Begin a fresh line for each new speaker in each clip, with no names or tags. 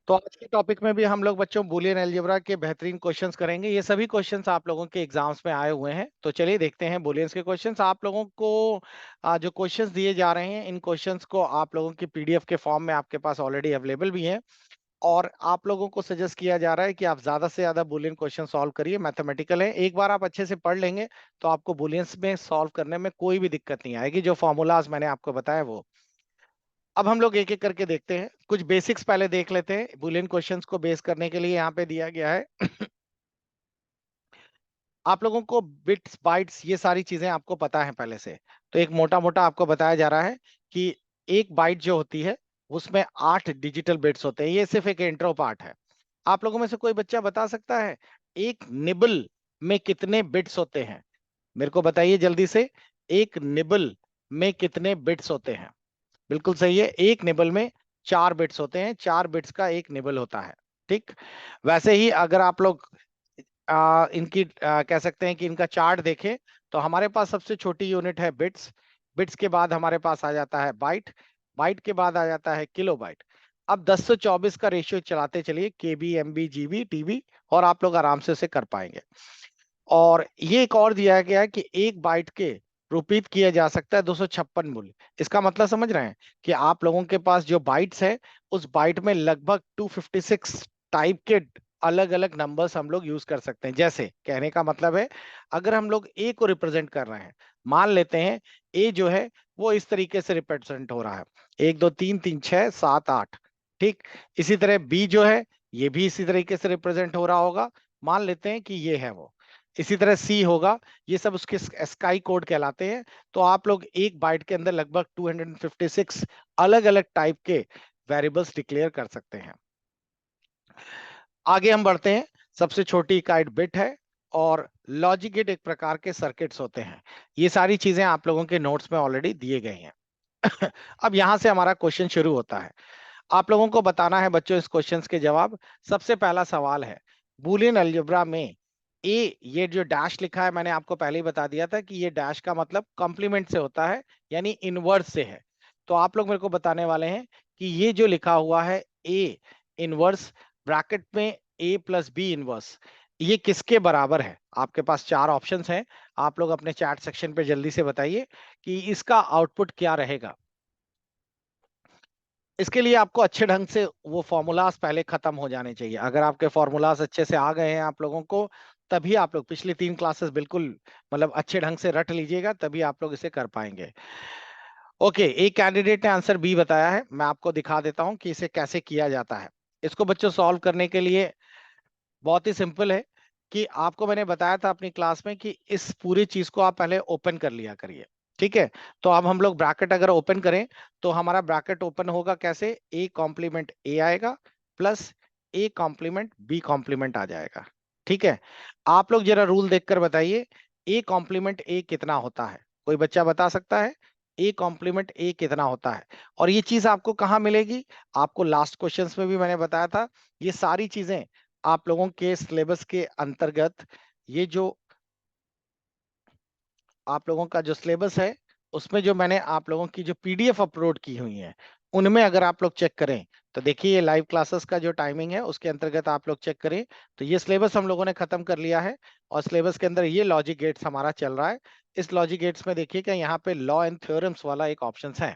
तो आज के टॉपिक में भी हम लोग बच्चों बूलियन अलजेब्रा के बेहतरीन क्वेश्चंस करेंगे। ये सभी क्वेश्चंस आप लोगों के एग्जाम्स में आए हुए हैं, तो चलिए देखते हैं बूलियंस के क्वेश्चंस। आप लोगों को जो क्वेश्चंस दिए जा रहे हैं, इन क्वेश्चंस को आप लोगों की पीडीएफ के फॉर्म में आपके पास ऑलरेडी अवेलेबल भी है। और आप लोगों को सजेस्ट किया जा रहा है कि आप ज्यादा से ज्यादा बूलियन क्वेश्चन सॉल्व करिए, मैथमेटिकल है। एक बार आप अच्छे से पढ़ लेंगे तो आपको बूलियंस में सॉल्व करने में कोई भी दिक्कत नहीं आएगी। जो फॉर्मूलाज मैंने आपको बताया वो अब हम लोग एक एक करके देखते हैं। कुछ बेसिक्स पहले देख लेते हैं। बुलियन क्वेश्चंस को बेस करने के लिए यहाँ पे दिया गया है आप लोगों को बिट्स बाइट्स ये सारी चीजें आपको पता है पहले से। तो एक मोटा मोटा आपको बताया जा रहा है कि एक बाइट जो होती है उसमें 8 डिजिटल बिट्स होते हैं। ये सिर्फ एक इंट्रो पार्ट है। आप लोगों में से कोई बच्चा बता सकता है एक निबल में कितने बिट्स होते हैं? मेरे को बताइए जल्दी से। एक निबल में कितने बिट्स होते हैं? बिल्कुल सही है, एक निबल में 4 बिट्स होते हैं। 4 बिट्स का एक निबल होता है। ठीक। वैसे ही अगर आप लोग इनकी कह सकते हैं कि इनका चार्ट देखें तो हमारे पास सबसे छोटी यूनिट है बिट्स। बिट्स के बाद हमारे पास आ जाता है बाइट। बाइट के बाद आ जाता है किलोबाइट। अब 10 से 24 का रेशियो चलाते चलिए, केबी, एमबी, जीबी, टीबी, और आप लोग आराम से उसे कर पाएंगे। और ये एक और दिया गया है कि एक बाइट के रिपीट किया जा सकता है 256 मूल्य। इसका मतलब समझ रहे हैं कि आप लोगों के पास जो बाइट्स है उस बाइट में लगभग 256 टाइप के अलग अलग नंबर्स हम लोग यूज कर सकते हैं। जैसे कहने का मतलब है, अगर हम लोग ए को रिप्रेजेंट कर रहे हैं, मान लेते हैं ए जो है वो इस तरीके से रिप्रेजेंट हो रहा है, 1 2 3 4 5 6 7 8। ठीक। इसी तरह बी जो है ये भी इसी तरीके से रिप्रेजेंट हो रहा होगा, मान लेते हैं कि ये है वो। इसी तरह सी होगा। ये सब उसके स्काई कोड कहलाते हैं। तो आप लोग एक बाइट के अंदर लगभग 256 अलग अलग टाइप के वेरिएबल्स डिक्लेयर कर सकते हैं। आगे हम बढ़ते हैं। सबसे छोटी इकाई बिट है और लॉजिक गेट एक प्रकार के सर्किट्स होते हैं। ये सारी चीजें आप लोगों के नोट्स में ऑलरेडी दिए गए हैं। अब यहां से हमारा क्वेश्चन शुरू होता है। आप लोगों को बताना है बच्चों इस क्वेश्चंस के जवाब। सबसे पहला सवाल है, बूलियन अलजेब्रा में ए, ये जो डैश लिखा है मैंने आपको पहले ही बता दिया था कि ये डैश का मतलब कॉम्प्लीमेंट से होता है, यानी इनवर्स से है। तो आप लोग मेरे को बताने वाले हैं कि ये जो लिखा हुआ है ए इनवर्स ब्रैकेट में ए प्लस बी इनवर्स, ये किसके बराबर है? आपके पास 4 ऑप्शंस हैं। आप लोग अपने चैट सेक्शन पे जल्दी से बताइए कि इसका आउटपुट क्या रहेगा। इसके लिए आपको अच्छे ढंग से वो फॉर्मूलाज पहले खत्म हो जाने चाहिए। अगर आपके फॉर्मूलाज अच्छे से आ गए हैं आप लोगों को, तभी आप लोग पिछली 3 क्लासेस बिल्कुल मतलब अच्छे ढंग से रट लीजिएगा, तभी आप लोग इसे कर पाएंगे। ओके, एक कैंडिडेट ने आंसर बी बताया है। मैं आपको दिखा देता हूं कि इसे कैसे किया जाता है। इसको बच्चों सॉल्व करने के लिए बहुत ही सिंपल है कि आपको मैंने बताया था अपनी क्लास में कि इस पूरी चीज को आप पहले ओपन कर लिया करिए। ठीक है। तो अब हम लोग ब्रैकेट अगर ओपन करें तो हमारा ब्रैकेट ओपन होगा कैसे? ए कॉम्प्लीमेंट ए आएगा plus A complement B complement आ जाएगा। ठीक है। आप लोग जरा रूल देखकर बताइए, ए कॉम्प्लीमेंट ए कितना होता है? कोई बच्चा बता सकता है ए कॉम्प्लीमेंट ए कितना होता है? और ये चीज आपको कहाँ मिलेगी? आपको लास्ट क्वेश्चंस में भी मैंने बताया था। ये सारी चीजें आप लोगों के सिलेबस के अंतर्गत, ये जो आप लोगों का जो सिलेबस है उसमें जो मैंने आप लोगों की जो पीडीएफ अपलोड की हुई है उनमें अगर आप लोग चेक करें तो देखिए ये लाइव क्लासेस का जो टाइमिंग है उसके अंतर्गत आप लोग चेक करें तो ये सिलेबस हम लोगों ने खत्म कर लिया है। और सिलेबस के अंदर ये लॉजिक गेट्स हमारा चल रहा है। इस लॉजिक गेट्स में देखिएगा यहाँ पे लॉ एंड थ्योरम्स वाला एक ऑप्शन है।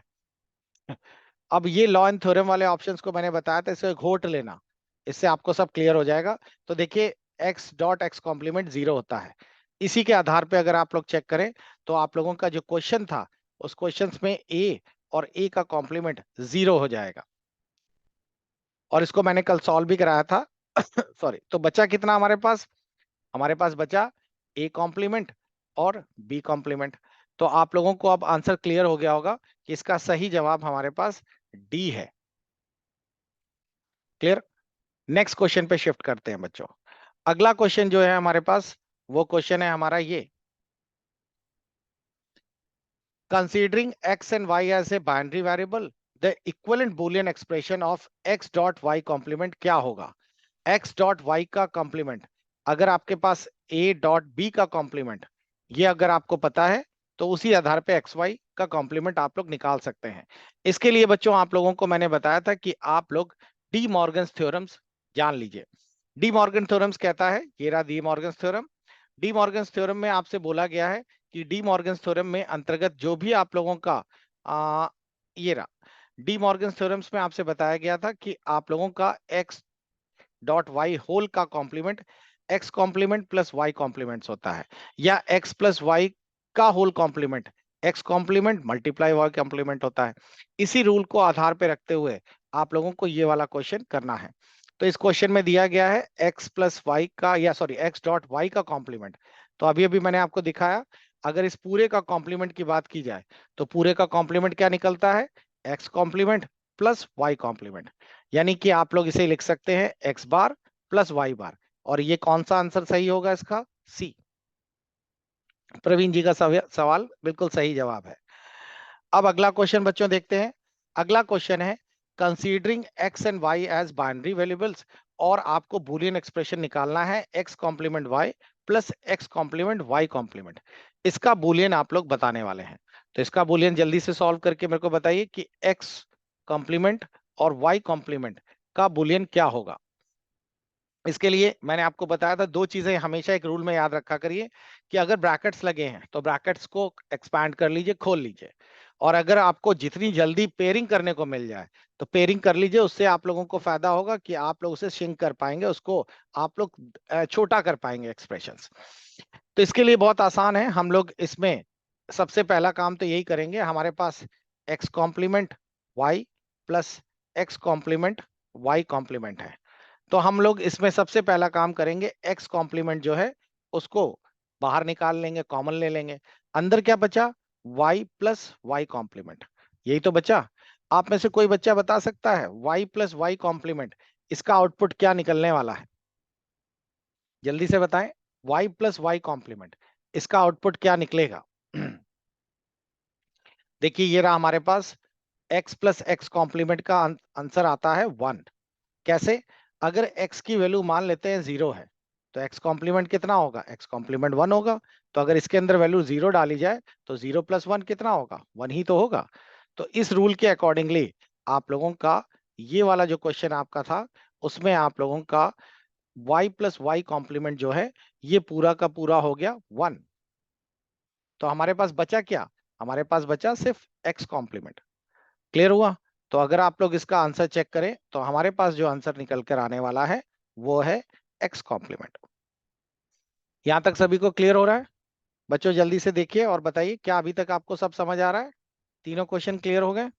अब ये लॉ एंड थ्योरम वाले ऑप्शंस को मैंने बताया था, इसे घोट लेना, इससे आपको सब क्लियर हो जाएगा। तो देखिए एक्स डॉट एक्स कॉम्प्लीमेंट 0 होता है। इसी के आधार पे अगर आप लोग चेक करें तो आप लोगों का जो क्वेश्चन था उस क्वेश्चन में ए और ए का कॉम्प्लीमेंट 0 हो जाएगा। और इसको मैंने कल सॉल्व भी कराया था। सॉरी, तो बचा कितना हमारे पास? हमारे पास बचा ए कॉम्प्लीमेंट और बी कॉम्प्लीमेंट। तो आप लोगों को अब आंसर क्लियर हो गया होगा कि इसका सही जवाब हमारे पास डी है। क्लियर। नेक्स्ट क्वेश्चन पे शिफ्ट करते हैं बच्चों। अगला क्वेश्चन जो है हमारे पास वो क्वेश्चन है हमारा ये, considering x and y as a binary variable the equivalent Boolean expression of x dot y complement क्या होगा? x डॉट y का कॉम्प्लीमेंट, अगर आपके पास a डॉट b का कॉम्प्लीमेंट ये अगर आपको पता है तो उसी आधार पे एक्स वाई का कॉम्प्लीमेंट आप लोग निकाल सकते हैं। इसके लिए बच्चों आप लोगों को मैंने बताया था कि आप लोग डी मॉर्गन्स थ्योरम्स जान लीजिए। डी मॉर्गन थ्योरम्स कहता है, ये रहा D Morgan's theorem. D Morgan's theorem में आपसे बोला गया है कि डी मॉर्गन्स थ्योरम में अंतर्गत जो भी आप लोगों का ये रहा, डी मॉर्गन्स थ्योरम्स में आपसे बताया गया था कि आप लोगों का एक्स डॉट वाई होल का complement x complement plus y complement होता है, या एक्स प्लस वाई का whole complement x complement multiply y complement होता है। इसी रूल को आधार पे रखते हुए आप लोगों को ये वाला क्वेश्चन करना है। तो इस क्वेश्चन में दिया गया है एक्स प्लस वाई का, या सॉरी एक्स डॉट वाई का कॉम्प्लीमेंट। तो अभी अभी मैंने आपको दिखाया, अगर इस पूरे का कॉम्प्लीमेंट की बात की जाए तो पूरे का कॉम्प्लीमेंट क्या निकलता है, x complement plus y complement. यानी कि आप लोग इसे लिख सकते हैं x bar plus y bar. और ये कौन सा आंसर सही होगा इसका, सी। प्रवीण जी का सवाल बिल्कुल सही जवाब है। अब अगला क्वेश्चन बच्चों देखते हैं। अगला क्वेश्चन है considering x and y as binary variables, और आपको बूलियन एक्सप्रेशन निकालना है x complement Y plus x complement Y complement. इसका बूलियन आप लोग बताने वाले हैं। तो इसका बूलियन जल्दी से सॉल्व करके मेरे को बताइए कि एक्स कॉम्प्लीमेंट और वाई कॉम्प्लीमेंट का बूलियन क्या होगा। इसके लिए मैंने आपको बताया था दो चीजें हमेशा एक रूल में याद रखा करिए, कि अगर ब्रैकेट्स लगे हैं तो ब्रैकेट्स को एक्सपैंड कर लीजिए, खोल लीजिए। और अगर आपको जितनी जल्दी पेयरिंग करने को मिल जाए तो पेयरिंग कर लीजिए, उससे आप लोगों को फायदा होगा कि आप लोग उसे श्रिंक कर पाएंगे, उसको आप लोग छोटा कर पाएंगे एक्सप्रेशंस। तो इसके लिए बहुत आसान है, हम लोग इसमें सबसे पहला काम तो यही करेंगे, हमारे पास X complement Y plus x complement Y complement है। तो हम लोग इसमें सबसे पहला काम करेंगे, एक्स कॉम्प्लीमेंट जो है उसको बाहर निकाल लेंगे, कॉमन ले लेंगे। अंदर क्या बचा, वाई प्लस वाई कॉम्प्लीमेंट, यही तो बचा। आप में से कोई बच्चा बता सकता है वाई प्लस वाई कॉम्प्लीमेंट इसका आउटपुट क्या निकलने वाला है, जल्दी से बताएं। वाई प्लस वाई कॉम्प्लीमेंट इसका आउटपुट क्या निकलेगा। देखिए ये रहा हमारे पास, एक्स प्लस एक्स कॉम्प्लीमेंट का आंसर आता है 1। कैसे, अगर x की वैल्यू मान लेते हैं 0 है तो x कॉम्प्लीमेंट कितना होगा, x कॉम्प्लीमेंट 1 होगा। तो अगर इसके अंदर वैल्यू 0 डाली जाए तो 0 प्लस 1 कितना होगा, 1 ही तो होगा। तो इस रूल के अकॉर्डिंगली आप लोगों का ये वाला जो क्वेश्चन आपका था उसमें आप लोगों का y प्लस वाई कॉम्प्लीमेंट जो है ये पूरा का पूरा हो गया 1। तो हमारे पास बचा क्या, हमारे पास बचा सिर्फ x कॉम्प्लीमेंट। क्लियर हुआ। तो अगर आप लोग इसका आंसर चेक करें तो हमारे पास जो आंसर निकल कर आने वाला है वो है एक्स कॉम्प्लीमेंट। यहां तक सभी को क्लियर हो रहा है। बच्चों जल्दी से देखिए और बताइए, क्या अभी तक आपको सब समझ आ रहा है, तीनों क्वेश्चन क्लियर हो गए।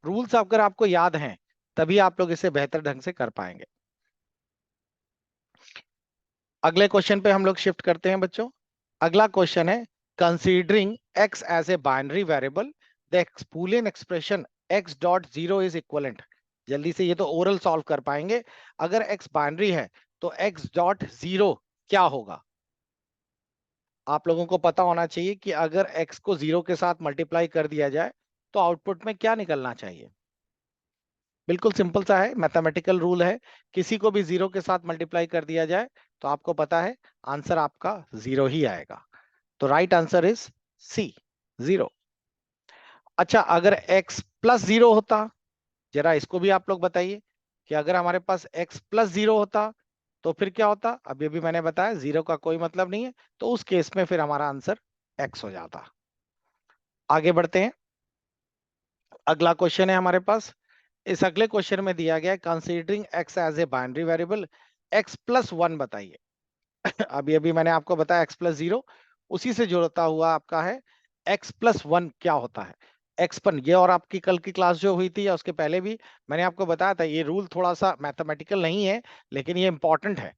रूल्स अगर आपको याद हैं तभी आप लोग इसे बेहतर ढंग से कर पाएंगे। अगले क्वेश्चन पे हम लोग शिफ्ट करते हैं बच्चों। अगला क्वेश्चन है considering x as a binary variable the Boolean expression x dot zero is equivalent. जल्दी से, ये तो ओरल सॉल्व कर पाएंगे। अगर एक्स बाइनरी है तो एक्स डॉट जीरो क्या होगा। आप लोगों को पता होना चाहिए कि अगर एक्स को जीरो के साथ मल्टीप्लाई कर दिया जाए तो आउटपुट में क्या निकलना चाहिए। बिल्कुल सिंपल सा है, मैथमेटिकल रूल है, किसी को भी जीरो के साथ मल्टीप्लाई कर दिया जाए तो आपको पता है आंसर आपका जीरो ही आएगा। तो right answer is C, zero. अच्छा, अगर x प्लस जीरो होता, जरा इसको भी आप लोग बताइए कि अगर हमारे पास x प्लस जीरो होता तो फिर क्या होता। अभी अभी मैंने बताया जीरो का कोई मतलब नहीं है, तो उस केस में फिर हमारा आंसर x हो जाता। आगे बढ़ते हैं। अगला क्वेश्चन है हमारे पास, इस अगले क्वेश्चन में दिया गया है considering x as a binary variable x plus one बताइए। अभी अभी मैंने आपको बताया x प्लस जीरो, उसी से जुड़ता हुआ आपका है x प्लस वन क्या होता है। एक्सपन ये, और आपकी कल की क्लास जो हुई थी या उसके पहले भी मैंने आपको बताया था, ये रूल थोड़ा सा मैथमेटिकल नहीं है लेकिन ये इंपॉर्टेंट है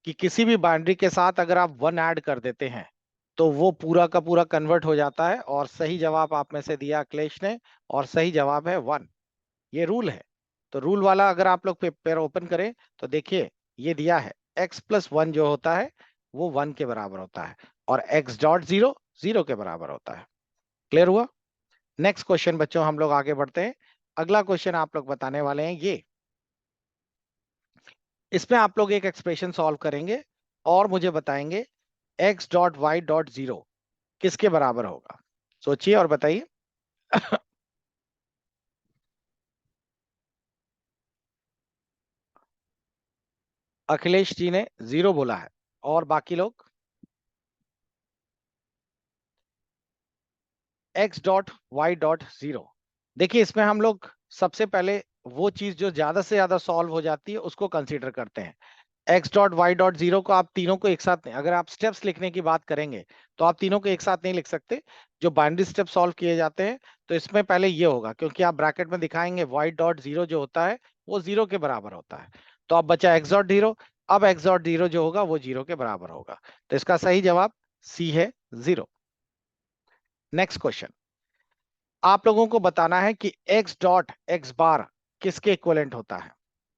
कि किसी भी बाइनरी के साथ अगर आप वन ऐड कर देते हैं तो वो पूरा का पूरा कन्वर्ट हो जाता है। और सही जवाब आप में से दिया अखिलेश ने, और सही जवाब है 1। ये रूल है। तो रूल वाला अगर आप लोग पेपर ओपन करें तो देखिए ये दिया है x प्लस वन जो होता है वो 1 के बराबर होता है, और x डॉट जीरो जीरो के बराबर होता है। क्लियर हुआ। नेक्स्ट क्वेश्चन बच्चों हम लोग आगे बढ़ते हैं। अगला क्वेश्चन आप लोग बताने वाले हैं ये, इसमें आप लोग एक एक्सप्रेशन सॉल्व करेंगे और मुझे बताएंगे x dot y dot zero किसके बराबर होगा। सोचिए और बताइए। अखिलेश जी ने 0 बोला है, और बाकी लोग? X dot y dot zero. देखिए इसमें हम लोग सबसे पहले वो चीज जो ज्यादा से ज्यादा सॉल्व हो जाती है उसको कंसीडर करते हैं। X dot y dot zero को आप तीनों को एक साथ नहीं, अगर आप स्टेप्स लिखने की बात करेंगे तो आप तीनों को एक साथ नहीं लिख सकते। जो बाइनरी स्टेप सॉल्व किए जाते हैं तो इसमें पहले ये होगा, क्योंकि आप ब्रैकेट में दिखाएंगे वाई डॉट जीरो जो होता है वो 0 के बराबर होता है। तो अब बचा एक्स डॉट जीरो। अब एक्स डॉट जीरो जो होगा वो 0 के बराबर होगा। तो इसका सही जवाब सी है, 0। नेक्स्ट क्वेश्चन, आप लोगों को बताना है कि एक्स डॉट एक्स बार किसके इक्विवेलेंट होता है।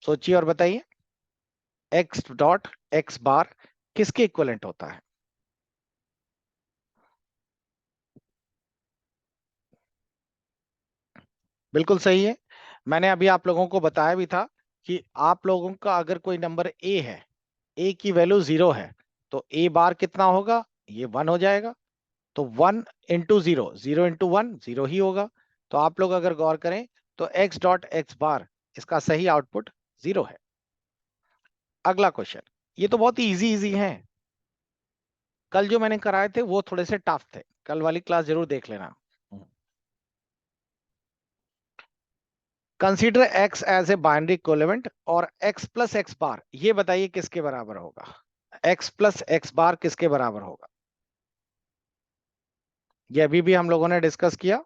सोचिए और बताइए, एक्स डॉट एक्स बार किसके इक्विवेलेंट होता है। बिल्कुल सही है। मैंने अभी आप लोगों को बताया भी था कि आप लोगों का अगर कोई नंबर ए है, ए की वैल्यू 0 है, तो ए बार कितना होगा, ये 1 हो जाएगा। तो 1 इंटू 0, 0 इंटू 1 0 ही होगा। तो आप लोग अगर गौर करें तो एक्स डॉट एक्स बार इसका सही आउटपुट 0 है। अगला क्वेश्चन, ये तो बहुत ही इजी इजी है। कल जो मैंने कराए थे वो थोड़े से टफ थे, कल वाली क्लास जरूर देख लेना। Consider x as a binary equivalent और एक्स प्लस एक्स बार, ये बताइए किसके बराबर होगा। एक्स प्लस एक्स बार किसके बराबर होगा, ये अभी भी हम लोगों ने डिस्कस किया।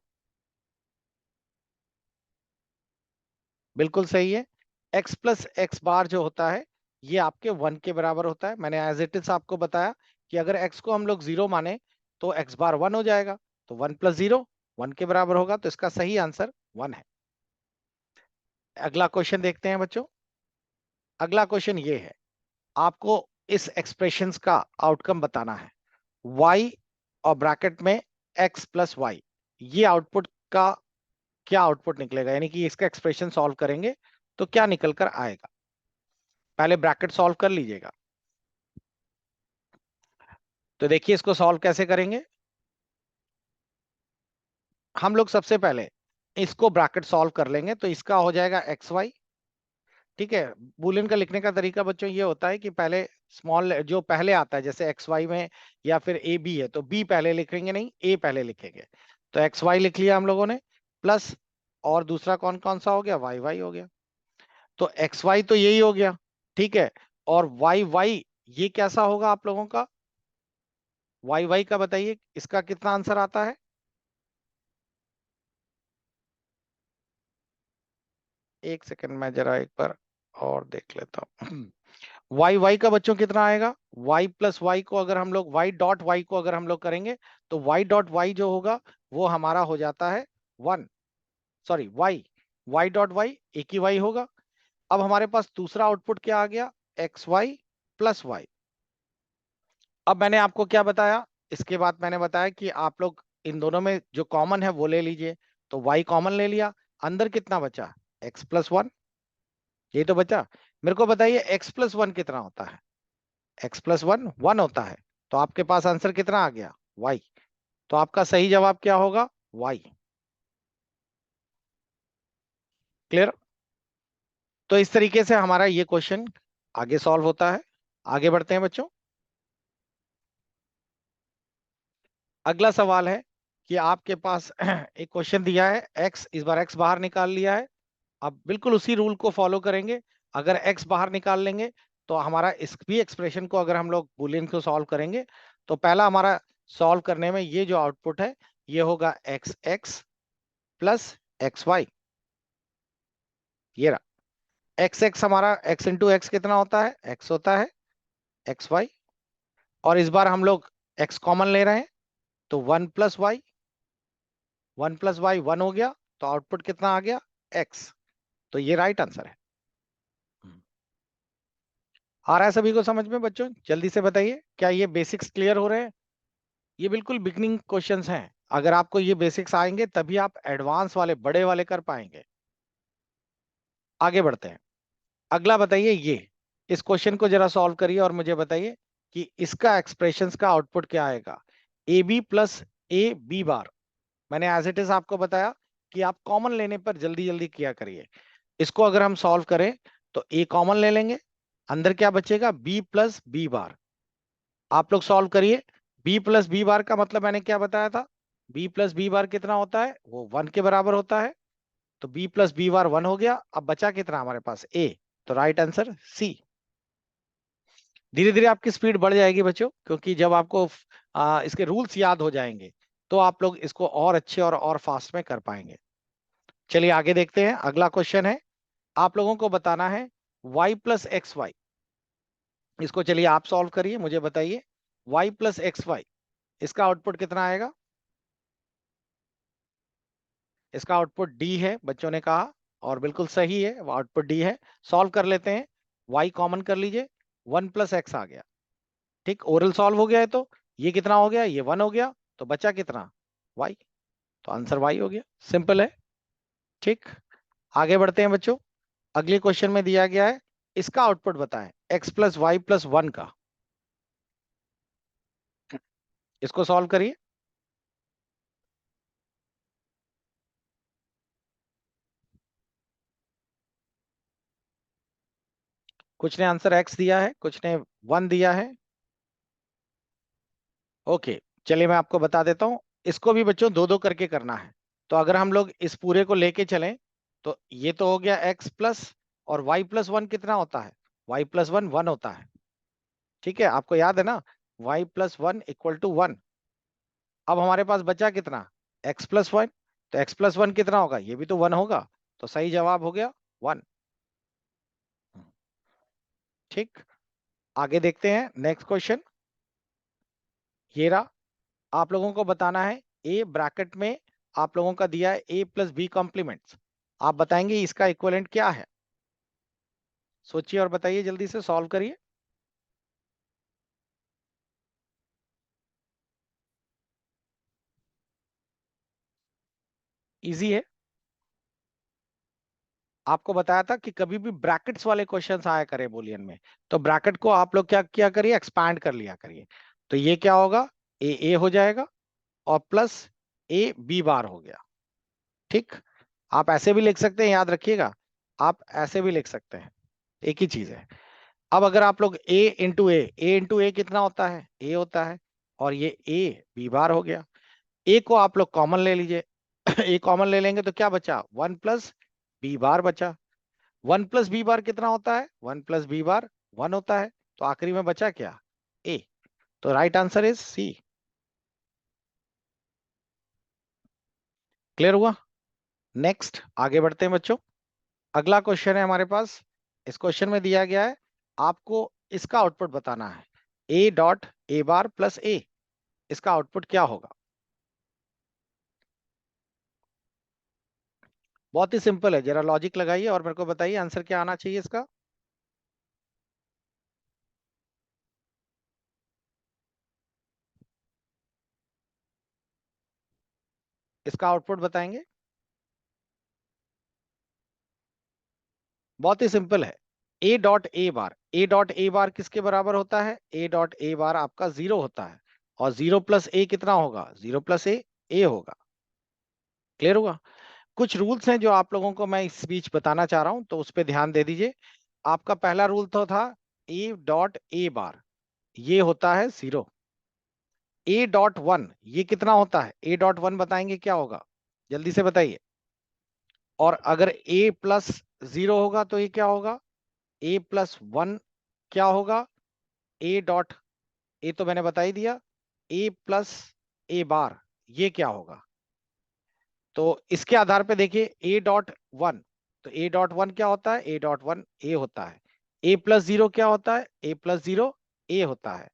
बिल्कुल सही है। एक्स प्लस एक्स बार जो होता है ये आपके 1 के बराबर होता है। मैंने एज इट इज आपको बताया कि अगर एक्स को हम लोग 0 माने तो एक्स बार 1 हो जाएगा। तो 1 प्लस 0 1 के बराबर होगा, तो इसका सही आंसर 1 है। अगला क्वेश्चन देखते हैं बच्चों। अगला क्वेश्चन ये है, आपको इस एक्सप्रेशंस का आउटकम बताना है। y और ब्रैकेट में x प्लस वाई, ये आउटपुट का क्या आउटपुट निकलेगा, यानी कि इसका एक्सप्रेशन सॉल्व करेंगे तो क्या निकल कर आएगा। पहले ब्रैकेट सॉल्व कर लीजिएगा। तो देखिए इसको सॉल्व कैसे करेंगे। हम लोग सबसे पहले इसको ब्रैकेट सॉल्व कर लेंगे, तो इसका हो जाएगा एक्स वाई। ठीक है। बुलियन का लिखने का तरीका बच्चों ये होता है कि पहले स्मॉल जो पहले आता है, जैसे एक्स वाई में या फिर ए बी है तो बी पहले लिखेंगे नहीं, ए पहले लिखेंगे। तो एक्स वाई लिख लिया हम लोगों ने, प्लस और दूसरा कौन कौन सा हो गया, वाई वाई हो गया। तो एक्स वाई तो यही हो गया, ठीक है। और वाई वाई ये कैसा होगा आप लोगों का, वाई वाई का बताइए इसका कितना आंसर आता है। एक सेकंड मैं जरा एक बार और देख लेता हूँ। वाई वाई का बच्चों कितना आएगा, वाई प्लस वाई को अगर हम लोग वाई डॉट वाई को अगर हम लोग करेंगे तो वाई डॉट वाई जो होगा वो हमारा हो जाता है 1। Sorry, y, y dot y एक ही वाई होगा। अब हमारे पास दूसरा आउटपुट क्या आ गया, एक्स वाई प्लस वाई। अब मैंने आपको क्या बताया, इसके बाद मैंने बताया कि आप लोग इन दोनों में जो कॉमन है वो ले लीजिए। तो वाई कॉमन ले लिया, अंदर कितना बचा, एक्स प्लस वन, यही तो बचा। मेरे को बताइए एक्स प्लस वन कितना होता है, एक्स प्लस वन 1 होता है। तो आपके पास आंसर कितना आ गया, वाई। तो आपका सही जवाब क्या होगा, वाई। क्लियर। तो इस तरीके से हमारा ये क्वेश्चन आगे सॉल्व होता है। आगे बढ़ते हैं बच्चों। अगला सवाल है कि आपके पास एक क्वेश्चन दिया है, एक्स, इस बार एक्स बाहर निकाल लिया है। अब बिल्कुल उसी रूल को फॉलो करेंगे। अगर एक्स बाहर निकाल लेंगे तो हमारा इस भी एक्सप्रेशन को अगर हम लोग बूलियन को सॉल्व करेंगे तो पहला हमारा सॉल्व करने में ये जो आउटपुट है ये होगा x x plus x y. ये रहा एक्स एक्स, हमारा एक्स इंटू एक्स कितना होता है, एक्स होता है, एक्स वाई। और इस बार हम लोग एक्स कॉमन ले रहे हैं, तो 1 प्लस वाई, 1 प्लस वाई 1 हो गया। तो आउटपुट कितना आ गया, एक्स। तो ये राइट आंसर है। आ रहा है सभी को समझ में बच्चों, जल्दी से बताइए क्या ये बेसिक्स क्लियर हो रहे हैं। ये बिल्कुल बिगनिंग क्वेश्चंस हैं। अगर आपको ये बेसिक्स आएंगे तभी आप एडवांस वाले बड़े वाले कर पाएंगे। आगे बढ़ते हैं। अगला बताइए, ये इस क्वेश्चन को जरा सॉल्व करिए और मुझे बताइए कि इसका एक्सप्रेशंस का आउटपुट क्या आएगा, A B plus A B bar. मैंने एज इट इज आपको बताया कि आप कॉमन लेने पर जल्दी जल्दी किया करिए। इसको अगर हम सॉल्व करें तो ए कॉमन ले लेंगे, अंदर क्या बचेगा, बी प्लस बी बार। आप लोग सॉल्व करिए। बी प्लस बी बार का मतलब मैंने क्या बताया था, बी प्लस बी बार कितना होता है, वो 1 के बराबर होता है। तो बी प्लस बी बार 1 हो गया। अब बचा कितना हमारे पास, ए। तो राइट आंसर सी। धीरे धीरे आपकी स्पीड बढ़ जाएगी बच्चों, क्योंकि जब आपको इसके रूल्स याद हो जाएंगे तो आप लोग इसको और अच्छे और फास्ट में कर पाएंगे। चलिए आगे देखते हैं। अगला क्वेश्चन है, आप लोगों को बताना है y प्लस एक्स वाई। इसको चलिए आप सॉल्व करिए, मुझे बताइए y प्लस एक्स वाई, इसका आउटपुट कितना आएगा। इसका आउटपुट डी है, बच्चों ने कहा, और बिल्कुल सही है, वो आउटपुट डी है। सॉल्व कर लेते हैं। y कॉमन कर लीजिए, 1 प्लस एक्स आ गया। ठीक, ओरल सॉल्व हो गया है तो ये कितना हो गया, ये 1 हो गया। तो बचा कितना, y। तो आंसर y हो गया, सिंपल है। ठीक, आगे बढ़ते हैं बच्चों। अगले क्वेश्चन में दिया गया है, इसका आउटपुट बताएं x प्लस वाई प्लस 1 का। इसको सॉल्व करिए। कुछ ने आंसर x दिया है, कुछ ने 1 दिया है। ओके, चलिए मैं आपको बता देता हूं। इसको भी बच्चों दो दो करके करना है। तो अगर हम लोग इस पूरे को लेके चलें तो ये तो हो गया x प्लस, और y प्लस 1 कितना होता है, y प्लस 1 1 होता है। ठीक है, आपको याद है ना, y प्लस 1 इक्वल टू 1। अब हमारे पास बचा कितना, x प्लस 1। तो x प्लस 1 कितना होगा, ये भी तो 1 होगा। तो सही जवाब हो गया 1। ठीक, आगे देखते हैं नेक्स्ट क्वेश्चन। ये रहा, आप लोगों को बताना है ए ब्रैकेट में आप लोगों का दिया है ए प्लस बी कॉम्प्लीमेंट्स। आप बताएंगे इसका इक्विवेलेंट क्या है। सोचिए और बताइए, जल्दी से सॉल्व करिए। इजी है। आपको बताया था कि कभी भी ब्रैकेट्स वाले क्वेश्चंस आया करे बुलियन में, तो ब्रैकेट को आप लोग क्या किया करिए, एक्सपैंड कर लिया करिए। तो ये क्या होगा, ए हो जाएगा, और प्लस ए बी बार हो गया। ठीक, आप ऐसे भी लिख सकते हैं, याद रखिएगा, आप ऐसे भी लिख सकते हैं, एक ही चीज है। अब अगर आप लोग ए इंटू ए कितना होता है, ए होता है, और ये ए बी बार हो गया। ए को आप लोग कॉमन ले लीजिए। ए कॉमन ले लेंगे तो क्या बचा, 1 प्लस बी बार बचा। 1 प्लस बी बार कितना होता है, 1 प्लस बी बार 1 होता है। तो आखिरी में बचा क्या, ए। तो right answer is C. Clear हुआ। नेक्स्ट आगे बढ़ते हैं बच्चों। अगला क्वेश्चन है हमारे पास। इस क्वेश्चन में दिया गया है, आपको इसका आउटपुट बताना है, ए डॉट ए बार प्लस ए। इसका आउटपुट क्या होगा। बहुत ही सिंपल है, जरा लॉजिक लगाइए और मेरे को बताइए आंसर क्या आना चाहिए इसका। इसका आउटपुट बताएंगे। बहुत ही सिंपल है, ए डॉट ए बार किसके बराबर होता है, ए डॉट ए बार आपका 0 होता है। और 0 प्लस ए कितना होगा, 0 प्लस ए होगा। क्लियर हुआ। कुछ रूल्स हैं जो आप लोगों को मैं इस बीच बताना चाह रहा हूं, तो उस पर ध्यान दे दीजिए। आपका पहला रूल तो था, ए डॉट ए बार ये होता है 0। ए डॉट वन ये कितना होता है, ए डॉट वन बताएंगे क्या होगा, जल्दी से बताइए। और अगर ए प्लस 0 होगा तो ये क्या होगा, ए प्लस 1 क्या होगा, ए डॉट ए तो मैंने बता ही दिया, ए प्लस ए बार ये क्या होगा। तो इसके आधार पे देखिए, ए डॉट वन, तो ए डॉट वन क्या होता है, ए डॉट वन ए होता है। ए प्लस 0 क्या होता है, ए प्लस 0 ए होता है।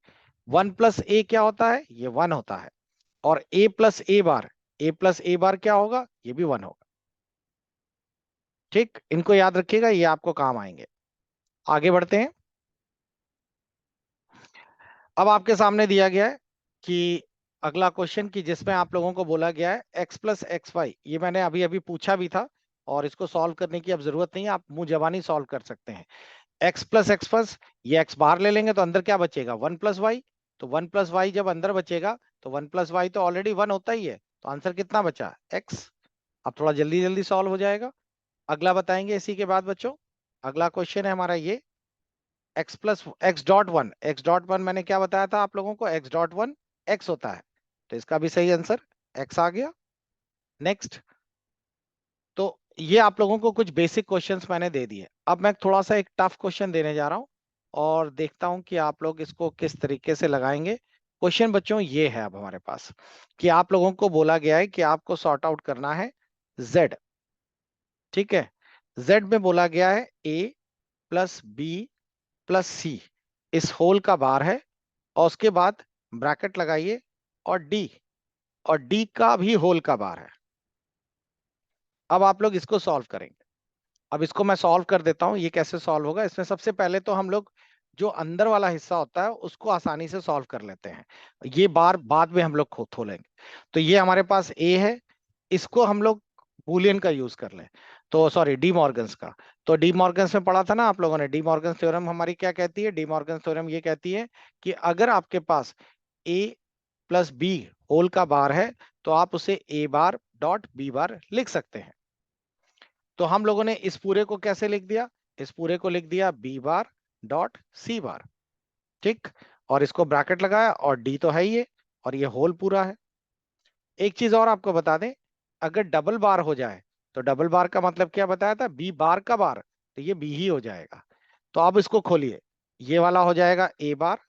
1 प्लस ए क्या होता है, ये 1 होता है। और ए प्लस ए बार, ए प्लस ए बार क्या होगा, ये भी 1 होगा। ठीक, इनको याद रखिएगा, ये आपको काम आएंगे। आगे बढ़ते हैं। अब आपके सामने दिया गया है कि अगला क्वेश्चन, की जिसमें आप लोगों को बोला गया है x प्लस एक्स वाई, ये मैंने अभी अभी पूछा भी था, और इसको सॉल्व करने की अब जरूरत नहीं है, आप मुंह जबानी सॉल्व कर सकते हैं। x प्लस ये x बाहर ले लेंगे तो अंदर क्या बचेगा, 1 प्लस वाई। तो 1 प्लस वाई जब अंदर बचेगा तो 1 प्लस वाई तो ऑलरेडी 1 होता ही है। तो आंसर कितना बचा, x। अब थोड़ा जल्दी जल्दी सॉल्व हो जाएगा। अगला बताएंगे इसी के बाद बच्चों। अगला क्वेश्चन है हमारा ये, x plus x dot one मैंने क्या बताया था आप लोगों को, एक्स डॉट वन एक्स होता है, तो इसका भी सही आंसर एक्स आ गया। नेक्स्ट, तो ये आप लोगों को कुछ बेसिक क्वेश्चंस मैंने दे दिए। अब मैं थोड़ा सा एक टफ क्वेश्चन देने जा रहा हूँ और देखता हूं कि आप लोग इसको किस तरीके से लगाएंगे। क्वेश्चन बच्चों ये है अब हमारे पास कि आप लोगों को बोला गया है कि आपको सॉर्ट आउट करना है z। ठीक है, z में बोला गया है a प्लस बी प्लस सी इस होल का बार है, और उसके बाद ब्रैकेट लगाइए और d का भी होल का बार है। अब आप लोग इसको सॉल्व करेंगे। अब इसको मैं सॉल्व कर देता हूं, ये कैसे सॉल्व होगा। इसमें सबसे पहले तो हम लोग जो अंदर वाला हिस्सा होता है उसको आसानी से सॉल्व कर लेते हैं, ये बार बाद में हम लोग खोलेंगे। तो ये हमारे पास ए है, इसको हम लोग बूलियन का यूज कर लें, तो सॉरी डी मॉर्गन्स का। तो डी मॉर्गन्स में पढ़ा था ना आप लोगों ने, डी मॉर्गन्स थ्योरम हमारी क्या कहती है, डी मॉर्गन्स थ्योरम ये कहती है कि अगर आपके पास ए प्लस बी होल का बार है तो आप उसे ए बार डॉट बी बार लिख सकते हैं। तो हम लोगों ने इस पूरे को कैसे लिख दिया, इस पूरे को लिख दिया बी बार डॉट सी बार। ठीक, और इसको ब्रैकेट लगाया और डी तो है ही है और ये होल पूरा है। एक चीज और आपको बता दें, अगर डबल बार हो जाए तो डबल बार का मतलब क्या बताया था, बी बार का बार, तो ये बी ही हो जाएगा। तो अब इसको खोलिए, ये वाला हो जाएगा ए बार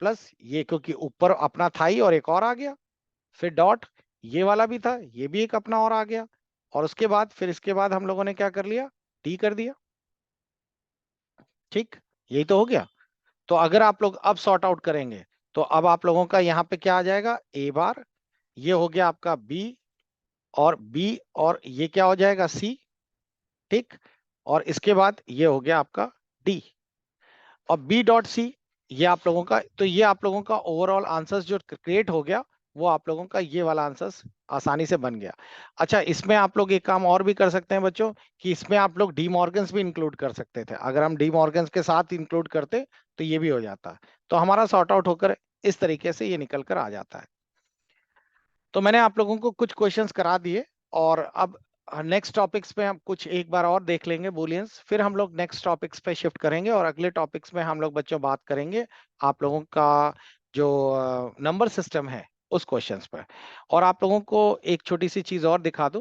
प्लस ये, क्योंकि ऊपर अपना था ही और एक और आ गया, फिर डॉट ये वाला भी था, ये भी एक अपना और आ गया, और उसके बाद फिर इसके बाद हम लोगों ने क्या कर लिया, डी कर दिया। ठीक, यही तो हो गया। तो अगर आप लोग अब सॉर्ट आउट करेंगे तो अब आप लोगों का यहाँ पे क्या आ जाएगा, ए बार, ये हो गया आपका बी और ये क्या हो जाएगा सी। ठीक, और इसके बाद ये हो गया आपका डी और बी डॉट सी, ये आप लोगों का, तो ये आप लोगों का ओवरऑल आंसर जो क्रिएट हो गया वो आप लोगों का ये वाला आंसर आसानी से बन गया। अच्छा, इसमें आप लोग एक काम और भी कर सकते हैं बच्चों, कि इसमें आप लोग डी मॉर्गन्स भी इंक्लूड कर सकते थे। अगर हम डी मॉर्गन्स के साथ इंक्लूड करते तो ये भी हो जाता, तो हमारा सॉर्ट आउट होकर इस तरीके से ये निकल कर आ जाता है। तो मैंने आप लोगों को कुछ क्वेश्चंस करा दिए, और अब नेक्स्ट टॉपिक्स पे हम कुछ एक बार और देख लेंगे बुलियंस, फिर हम लोग नेक्स्ट टॉपिक्स पे शिफ्ट करेंगे और अगले टॉपिक्स में हम लोग बच्चों बात करेंगे आप लोगों का जो नंबर सिस्टम है उस क्वेश्चंस पर। और आप लोगों को एक छोटी सी चीज और दिखा दूं,